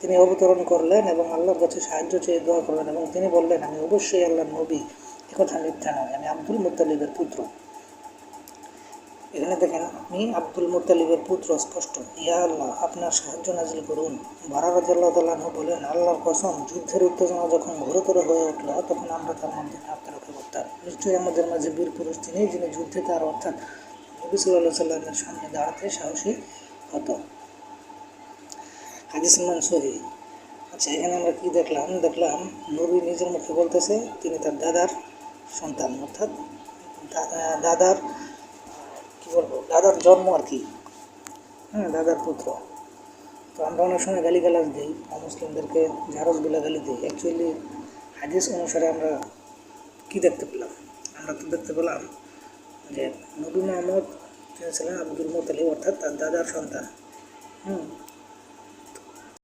তিনি অবতরণ করলেন এবং আল্লাহর কাছে সাহায্য চেয়ে দোয়া করলেন এবং তিনি বললেন, আমি অবশ্যই আল্লাহর নবী, একথা মিথ্যা নয়, আমি আব্দুল মুত্তালিবের পুত্র। এখানে দেখেন, আমি আব্দুল মুত্তালিবের পুত্র, স্পষ্ট। ইয়া আল্লাহ, আপনার সাহায্য নাজিল করুন। বারা রাদিয়াল্লাহু তাআলা আনহু বলেন, আল্লাহর কসম, যুদ্ধের উত্তেজনা যখন ঘোরতর হয়ে উঠল তখন আমরা তার মধ্যে আত্মরক্ষা করতাম। নিশ্চয়ই আমাদের মাঝে বীর পুরুষ তিনি, যিনি যুদ্ধে তার অর্থাৎ নবী সাল্লাল্লাহু সাল্লামের সামনে দাঁড়াতে সাহসী হতো। হাদিস মান সহিহ। আচ্ছা, এখানে আমরা কি দেখলাম? নবী নিজের মুখে বলতেছে তিনি তার দাদার সন্তান, অর্থাৎ দাদার কী বলবো, দাদার জন্ম আর কি, দাদার পুত্র। তো আমরা অনেক সময় গালিগালাজ দিই, মুসলিমদেরকে ঝাড়সগুলা গালি দিই। অ্যাকচুয়ালি হাদিস অনুসারে আমরা কি দেখতে পেলাম? আমরা তো দেখতে পেলাম যে নবী মুহাম্মদ তিনি ছিলেন আব্দুল মুত্তালিব, অর্থাৎ তার দাদার সন্তান।